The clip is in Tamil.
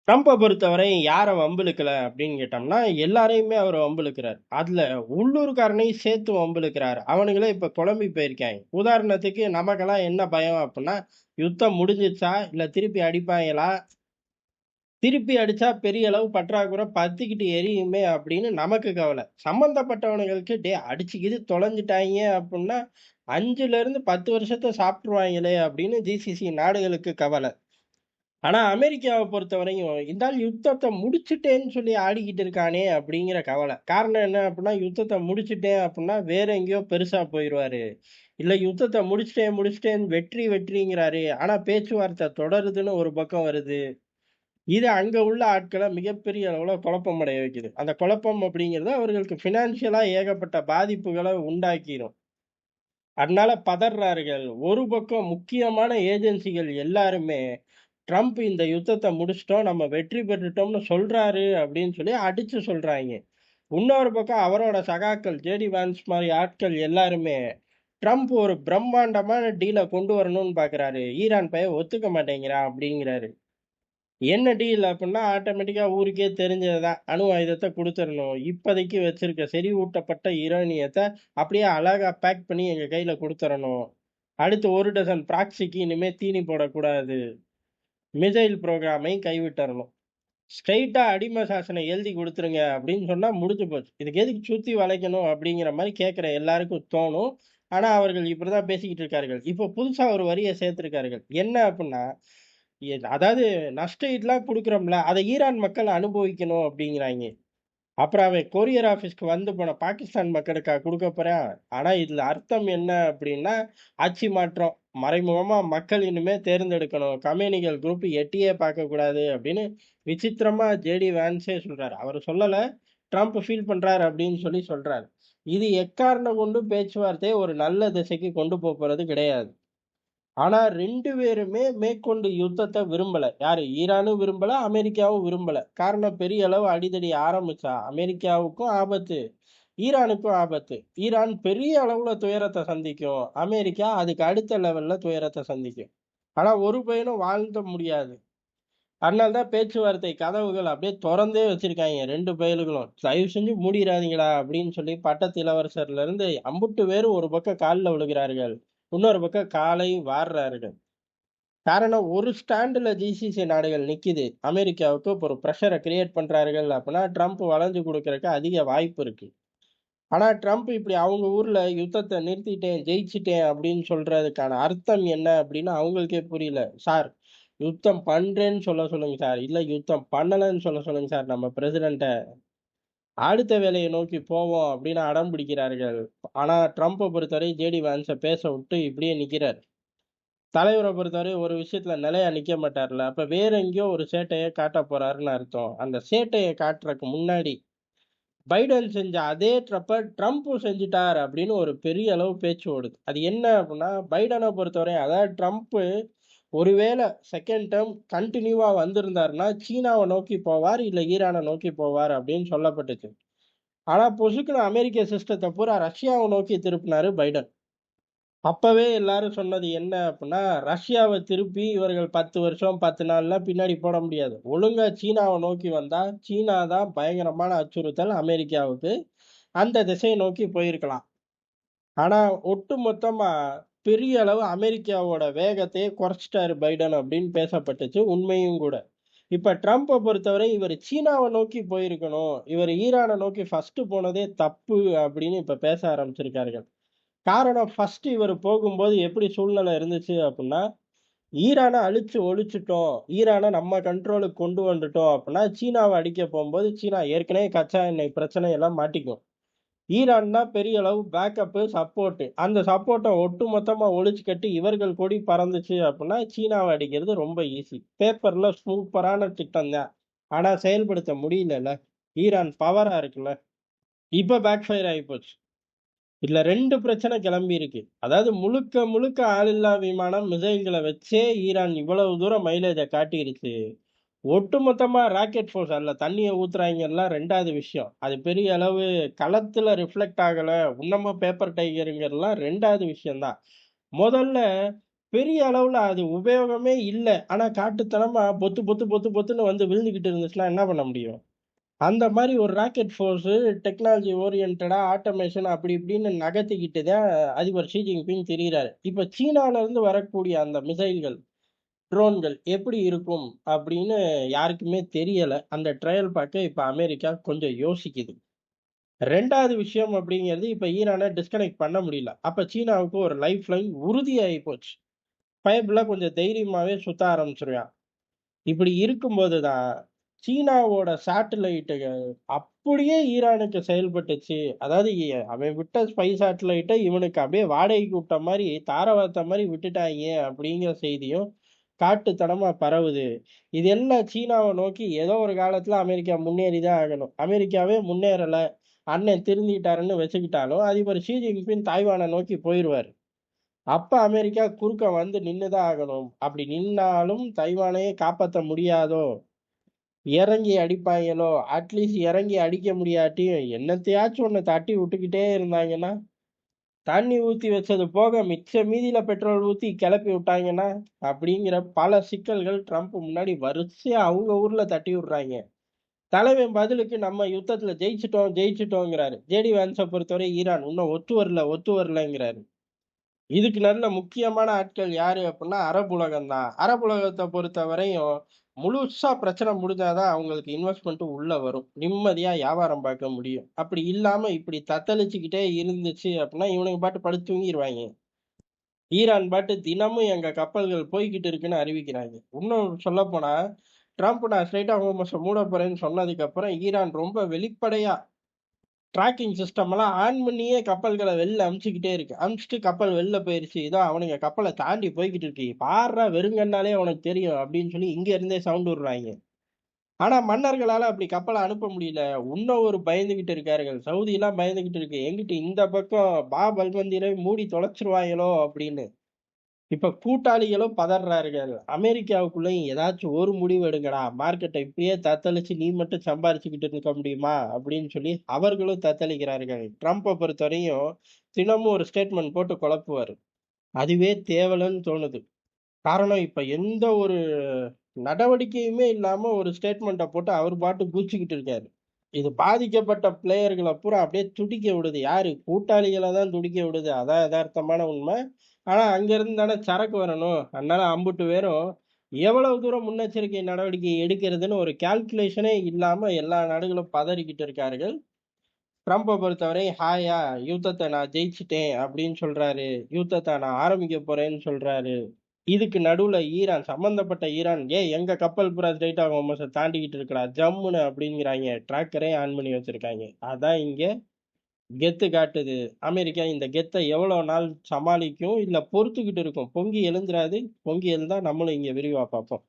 ட்ரம்ப பொறுத்தவரை யார வம்பிழுக்கல அப்படின்னு கேட்டோம்னா, எல்லாரையுமே அவரு வம்பிழுக்கிறார். அதுல உள்ளூர்காரனையும் சேர்த்து வம்பிழுக்கிறாரு. அவனுங்களே இப்ப குழம்பி போயிருக்காய்ங்க. உதாரணத்துக்கு நமக்கெல்லாம் என்ன பயம் அப்புட்ன்னா, யுத்தம் முடிஞ்சிருச்சா? இல்ல திருப்பி அடிப்பாய்ங்களா? திருப்பி அடிச்சா பெரிய அளவு பற்றாக்குறை பத்திக்கிட்டு எரியுமே அப்படின்னு நமக்கு கவல. சம்பந்தப்பட்டவனுங்களுக்கு டேய் அடிச்சுக்கிது தொலைஞ்சுட்டாய்ங்க அப்புட்ன்னா, 5லேருந்து 10 வருஷத்த சாப்ட்டுருவாய்ங்களே அப்படின்னு ஜிசிசி நாடுகளுக்கு கவல. ஆனா அமெரிக்காவ பொறுத்தவரையும், இந்த ஆள் யுத்தத்த முடிச்சுட்டேன்னு சொல்லி ஆடிக்கிட்டு இருக்கானே அப்படிங்கிற கவல. காரணம் என்ன அப்படின்னா, யுத்தத்த முடிச்சுட்டேன் அப்படின்னா, வேற எங்கேயோ பெருசா போயிருவாரு. இல்ல யுத்தத்த முடிச்சுட்டேன், முடிச்சுட்டேன் வெற்றி வெற்றிங்கிறாரு. ஆனா பேச்சுவார்த்தை தொடருதுன்னு ஒரு பக்கம் வருது. இது அங்க உள்ள ஆட்கள மிகப்பெரிய அளவுல குழப்பம் அடைய வைக்குது. அந்த குழப்பம் அப்படிங்கிறது அவர்களுக்கு ஃபினான்ஷியலா ஏகப்பட்ட பாதிப்புகள உண்டாக்கிரும். அதனால பதர்றார்கள். ஒரு பக்கம் முக்கியமான ஏஜென்சிகள் எல்லாருமே, ட்ரம்ப் இந்த யுத்தத்த முடிச்சுட்டோம், நம்ம வெற்றி பெற்றுட்டோம்னு சொல்றாரு அப்படின்னு சொல்லி அடிச்சு சொல்றாய்ங்க. இன்னொரு பக்கம் அவரோட சகாக்கள் ஜேடி வான்ஸ் மாரி ஆட்கள் எல்லாருமே, ட்ரம்ப் ஒரு பிரம்மாண்டமான டீல கொண்டு வரணும்னு பார்க்குறாரு. ஈரான் பையன் ஒத்துக்க மாட்டேங்கிறான் அப்படிங்கிறாரு. என்ன டீல் அப்புட்ன்னா, ஆட்டோமேட்டிக்கா ஊருக்கே தெரிஞ்சது தான். அணு ஆயுதத்த குடுத்துறணும். இப்போதைக்கு வச்சிருக்க செறிவூட்டப்பட்ட யுரேனியத்த அப்படியே அழகா பேக் பண்ணி எங்க கையில குடுத்துறணும். அடுத்து 1 டசன் ப்ராக்ஸிக்கு இனிமே தீனி போடக்கூடாது. மிசைல் புரோகிராமையும் கைவிட்டறணும். ஸ்ட்ரெயிட்டா அடிமை சாசனம் எழுதி குடுத்துருங்க அப்படின்னு சொன்னா முடிஞ்சு போச்சு. இதுக்கு எதுக்கு சுத்தி வளைக்கணும் அப்படிங்கிற மாரி கேட்கிற எல்லாருக்கும் தோணும். ஆனா, அவர்கள் இப்படிதான் பேசிக்கிட்டு இருக்கார்கள். இப்போ புதுசா ஒரு வரிய சேர்த்திருக்கார்கள். என்ன அப்புட்ன்னா, அதாவது நஷ்ட ஈடுலாம் குடுக்குறோம்ல, அத ஈரான் மக்கள் அனுபவிக்கணும் அப்படிங்கிறாய்ங்க. அப்புறம் அவன் கொரியர் ஆஃபீஸ்க்கு வந்து போன பாகிஸ்தான் மக்களுக்கா குடுக்கப் போறான்? ஆனா, இதுல அர்த்தம் என்ன அப்படின்னா, ஆட்சி மாற்றம். மறைமுகமா மக்கள் இனிமே தேர்ந்தெடுக்கணும். கம்யூனிகள் குரூப் எட்டியே பார்க்கக்கூடாது அப்படின்னு விசித்திரமா ஜேடி வான்ஸே சொல்றாரு. அவரு சொல்லல. ட்ரம்ப் ஃபீல் பண்றாரு அப்படின்னு சொல்லி சொல்றாரு. இது எக்காரணம் கொண்டும் பேச்சுவார்த்தைய ஒரு நல்ல திசைக்கு கொண்டு போப்போறது கிடையாது. ஆனா 2 பேருமே மேற்கொண்டு யுத்தத்த விரும்பல. யாரு? ஈரானும் விரும்பல, அமெரிக்காவும் விரும்பல. காரணம் பெரிய அளவு அடிதடி ஆரம்பிச்சா, அமெரிக்காவுக்கும் ஆபத்து, ஈரானுக்கும் ஆபத்து. ஈரான் பெரிய அளவுல துயரத்த சந்திக்கும். அமெரிக்கா அதுக்கு அடுத்த லெவல்ல துயரத்த சந்திக்கும். ஆனா ஒரு பயனும் வாழ்ந்த முடியாது. அதனால தான் பேச்சுவார்த்தை கதவுகள் அப்படியே தொறந்தே வச்சிருக்காய்ங்க 2 பயலுகளும். "தயவு செஞ்சு மூடிறாதீங்கடா" அப்படின்னு சொல்லி பட்டத்து இளவரசர்லேருந்து அம்புட்டு பேரும் ஒரு பக்கம் கால்ல விழுகிறார்கள். இன்னொரு பக்கம் காலை வார்றார்கள். காரணம் ஒரு ஸ்டாண்டுல ஜிசிசி நாடுகள் நிக்குது. அமெரிக்காவுக்கு இப்ப ஒரு பிரஷர கிரியேட் பண்றார்கள் அப்படின்னா, ட்ரம்ப் வளைஞ்சு குடுக்கறக்கு அதிக வாய்ப்பு இருக்கு. ஆனா ட்ரம்ப் இப்படி அவங்க ஊர்ல யுத்தத்த நிறுத்திட்டேன், ஜெயிச்சுட்டேன் அப்படின்னு சொல்றதுக்கான அர்த்தம் என்ன அப்படின்னு அவங்களுக்கே புரியல. சார் யுத்தம் பண்றேன்னு சொல்ல சொல்லுங்க சார். இல்ல யுத்தம் பண்ணலன்னு சொல்ல சொல்லுங்க சார் நம்ம பிரசிடென்ட்ட. அடுத்த வேலைய நோக்கி போவோம் அப்படின்னு அடம் பிடிக்கிறார்கள். ஆனா ட்ரம்ப பொறுத்தவரை ஜேடி வான்ஸ பேச விட்டு இப்படியே நிக்கிறாரு. தலைவர பொறுத்தவரை ஒரு விஷயத்துல நிலையா நிக்க மாட்டார்ல. அப்ப வேற எங்கேயோ ஒரு சேட்டைய காட்டப் போறாருன்னு அர்த்தம். அந்த சேட்டைய காட்டுறக்கு முன்னாடி, பைடன் செஞ்ச அதே ட்ரப்ப ட்ரம்ப்பும் செஞ்சுட்டார் அப்படின்னு ஒரு பெரிய அளவு பேச்சு ஓடுது. அது என்ன அப்படின்னா, பைடன பொறுத்தவரை அதாவது ட்ரம்ப்பு ஒருவேள 2ண்ட் டெர்ம் கன்டினியூவா வந்திருந்தாருன்னா, சீனாவ நோக்கி போவார், இல்ல ஈரான நோக்கி போவார் அப்படின்னு சொல்லப்பட்டுச்சு. ஆனா பொசுக்குன்னு அமெரிக்க சிஸ்டத்த பூரா ரஷ்யாவ நோக்கி திருப்புனாரு பைடன். அப்பவே எல்லாரும் சொன்னது என்ன அப்புட்ன்னா, ரஷ்யாவ திருப்பி இவர்கள் 10 வருஷம், 10 நாள்லாம் பின்னாடி போட முடியாது. ஒழுங்கா சீனாவ நோக்கி வந்தா, சீனா தான் பயங்கரமான அச்சுறுத்தல் அமெரிக்காவுக்கு. அந்த திசைய நோக்கி போயிருக்கலாம். ஆனா, ஒட்டுமொத்தமா பெரிய அளவு அமெரிக்காவோட வேகத்தையே குறைச்சுட்டாரு பைடன் அப்படின்னு பேசப்பட்டுச்சு. உண்மையும் கூட. இப்ப ட்ரம்ப பொறுத்தவரை இவரு சீனாவ நோக்கி போயிருக்கணும். இவரு ஈரான நோக்கி ஃபர்ஸ்ட்டு போனதே தப்பு அப்படின்னு இப்ப பேச ஆரம்பிச்சிருக்கார்கள். காரணம் ஃபர்ஸ்ட் இவரு போகும்போது எப்படி சூழ்நிலை இருந்துச்சு அப்புட்ன்னா, ஈரான அழிச்சு ஒழிச்சுட்டோம். ஈரான நம்ம கண்ட்ரோலுக்கு கொண்டு வந்துட்டோம் அப்புட்ன்னா, சீனாவ அடிக்க போம்போது, சீனா ஏற்கனவே கச்சா எண்ணெய் பிரச்சனையெல்லாம் மாட்டிக்கும். ஈரான் தான் பெரிய அளவு பேக்கப்பு, சப்போர்ட்டு. அந்த சப்போர்ட்ட ஒட்டுமொத்தமா ஒழிச்சு கட்டி இவர்கள் கொடி பறந்துச்சு அப்புட்ன்னா, சீனாவ அடிக்கிறது ரொம்ப ஈஸி. பேப்பர்ல சூப்பரான திட்டம் தான். ஆனா செயல்படுத்த முடியலல்ல. ஈரான் பவரா இருக்குல்ல. இப்ப பேக் ஃபயர் ஆயிப்போச்சு. இதுல 2 பிரச்சனை கிளம்பியிருக்கு. அதாவது முழுக்க முழுக்க ஆளில்லா விமானம், மிசைல்கள வச்சே ஈரான் இவ்வளவு தூரம் மைலேஜ காட்டிருச்சு. ஒட்டுமொத்தமா ராக்கெட் ஃபோர்ஸ் அதுல தண்ணீய ஊத்துறாய்ங்கலாம் 2வது விஷயம். அது பெரிய அளவு களத்துல ரிஃப்ளெக்ட் ஆகல. இன்னமும் பேப்பர் டைகர்ங்கிறதெல்லாம் 2வது விஷயம் தான். முதல்ல பெரிய அளவுல அது உபயோகமே இல்ல. ஆனா காட்டுத்தனமா பொத்து பொத்து பொத்து பொத்துன்னு வந்து விழுந்துகிட்டு இருந்துச்சுன்னா என்ன பண்ண முடியும்? அந்த மாரி ஒரு ராக்கெட் ஃபோர்ஸு டெக்னாலஜி ஓரியன்டடா ஆட்டோமேஷன் அப்படி இப்படின்னு நகர்த்திக்கிட்டு தான் அதிபர் ஷி ஜின்பிங் திரியிறாரு. இப்ப சீனால இருந்து வரக்கூடிய அந்த மிசைல்கள், ட்ரோன்கள் எப்படி இருக்கும் அப்படின்னு யாருக்குமே தெரியல. அந்த ட்ரையல் பார்க்க இப்ப அமெரிக்கா கொஞ்சம் யோசிக்குது. 2வது விஷயம் அப்படிங்கிறது இப்ப ஈரான டிஸ்கனெக்ட் பண்ண முடியல. அப்ப சீனாவுக்கு ஒரு லைஃப் லைன் உறுதியாயி போச்சு. பயப்புள்ள கொஞ்சம் தைரியமாவே சுத்த ஆரம்பிச்சுருவான். இப்படி இருக்கும்போது தான், சீனாவோட சேட்டலைட்டுகள் அப்படியே ஈரானுக்கு செயல்பட்டுச்சு. அதாவது அவன் விட்ட ஸ்பை சேட்டலைட்ட இவனுக்கு அப்படியே வாடகைக்கு விட்ட மாரி, தார வார்த்த மாரி விட்டுட்டாய்ங்க அப்படிங்கிற செய்தியும் காட்டுத்தனமா பரவுது. இது எல்லாம் சீனாவ நோக்கி ஏதோ ஒரு காலத்துல அமெரிக்கா முன்னேறி தான் ஆகணும். அமெரிக்காவே முன்னேறல, அண்ணன் திருந்திட்டாருன்னு வச்சுக்கிட்டாலும், அதிபர் ஷி ஜின்பிங் தாய்வான நோக்கி போயிருவாரு. அப்ப அமெரிக்கா குறுக்க வந்து நின்னு தான் ஆகணும். அப்படி நின்னாலும் தைவானையே காப்பாத்த முடியாதோ! இறங்கி அடிப்பாய்ங்களோ! அட்லீஸ்ட் இறங்கி அடிக்க முடியாட்டியும், என்னத்தையாச்சும் ஒண்ண தட்டி விட்டுக்கிட்டே இருந்தாங்கன்னா, தண்ணி ஊத்தி வச்சது போக மிச்ச மீதியில பெட்ரோல் ஊத்தி கிளப்பி விட்டாங்கன்னா, அப்படிங்கிற பல சிக்கல்கள் ட்ரம்ப் முன்னாடி வரிசையா அவங்க ஊர்ல தட்டி விடுறாய்ங்க. தலைவன் பதிலுக்கு நம்ம யுத்தத்துல ஜெயிச்சுட்டோம், ஜெயிச்சுட்டோங்கிறாரு. ஜேடி வான்ஸ பொறுத்தவரை ஈரான் இன்னும் ஒத்து வரல, ஒத்து வரலங்கிறாரு. இதுக்கு நடுவுல முக்கியமான ஆட்கள் யாரு அப்புட்ன்னா, அரபு உலகம் தான். அரபு உலகத்த பொறுத்தவரையும், முழுசா பிரச்சனை முடிஞ்சா தான் அவங்களுக்கு இன்வெஸ்ட்மென்ட்டும் உள்ள வரும். நிம்மதியா வியாபாரம் பார்க்க முடியும். அப்படி இல்லாம இப்படி தத்தளிச்சுக்கிட்டே இருந்துச்சு அப்புட்ன்னா, இவனுங்க பாட்டு படுத்து தூங்கிருவாய்ங்க. ஈரான் பாட்டு தினமும் எங்க கப்பல்கள் போய்க்கிட்டு இருக்குன்னு அறிவிக்கிறாங்க. இன்னும் சொல்லப்போனா, ட்ரம்ப் நான் ஸ்ட்ரெய்ட் ஆஃப் ஹோர்முஸ மூடப் போறேன்னு சொன்னதுக்கு அப்புறம், ஈரான் ரொம்ப வெளிப்படையா ட்ராக்கிங் சிஸ்டம் எல்லாம் ஆன் பண்ணியே கப்பல்கள வெளில அனுப்பிச்சுக்கிட்டே இருக்கு. அனுப்பிச்சுட்டு கப்பல் வெளில போயிருச்சு. இதோ அவனுங்க கப்பல தாண்டி போய்க்கிட்டு இருக்கு. பார்றா வெறுங்கண்ணாலே உனக்கு தெரியும் அப்படின்னு சொல்லி இங்க இருந்தே சவுண்ட் விடுறாய்ங்க. ஆனா மன்னர்களால அப்படி கப்பல அனுப்ப முடியல. இன்னும் ஒரு பயந்துகிட்டு இருக்கார்கள். சவுதிலாம் பயந்துகிட்டு இருக்கு. எங்கிட்டு இந்த பக்கம் பாப் அல்மந்தீரை மூடி தொலைச்சுருவாங்களோ அப்படின்னு. இப்ப கூட்டாளிகளும் பதர்றார்கள். அமெரிக்காவுக்குள்ளயும் ஏதாச்சும் ஒரு முடிவு எடுங்கடா. மார்க்கெட்ட இப்படியே தத்தளிச்சு நீ மட்டும் சம்பாரிச்சுக்கிட்டு இருக்க முடியுமா? அப்படின்னு சொல்லி அவர்களும் தத்தளிக்கிறார்கள். ட்ரம்ப பொறுத்தவரையும் தினமும் ஒரு ஸ்டேட்மெண்ட் போட்டு குழப்புவாரு. அதுவே தேவலன்னு தோணுது. காரணம் இப்ப எந்த ஒரு நடவடிக்கையுமே இல்லாம ஒரு ஸ்டேட்மெண்ட்ட போட்டு அவர் பாட்டுக்கு குதிச்சுக்கிட்டு இருக்காரு. இது பாதிக்கப்பட்ட பிளேயர்கள பூரா அப்படியே துடிக்க விடுது. யாரு? கூட்டாளிகள தான் துடிக்க விடுது. அதான் எதார்த்தமான உண்மை. ஆனா, அங்கருந்து தானே சரக்கு வரணும். அதனால அம்புட்டு பேரும் எவ்வளவு தூரம் முன்னெச்சரிக்கை நடவடிக்கை எடுக்கிறதுன்னு ஒரு கால்குலேஷனே இல்லாம எல்லா நாடுகளும் பதறிக்கிட்டு இருக்கார்கள். ட்ரம்ப பொறுத்தவரை ஹாயா யுத்தத்த நான் ஜெயிச்சுட்டேன் அப்படின்னு சொல்றாரு. யுத்தத்த நான் ஆரம்பிக்க போறேன்னு சொல்றாரு. இதுக்கு நடுவுல ஈரான் சம்பந்தப்பட்ட ஈரான், "ஏய் எங்க கப்பல் பூரா ஸ்ட்ரெய்ட் ஆஃப் ஹோர்முஸ தாண்டிக்கிட்டு இருக்குடா ஜம்முன்னு" அப்படிங்கிறாய்ங்க. ட்ராக்கரே ஆன் பண்ணி வச்சிருக்காய்ங்க. அதான் இங்க கெத்து காட்டுது. அமெரிக்கா இந்த கெத்த எவ்வளோ நாள் சமாளிக்கும்? இல்ல பொறுத்துக்கிட்டு இருக்கும். பொங்கி எழுந்துராது. பொங்கி எழுந்தா நம்மளும் இங்க விரிவா பார்ப்போம்.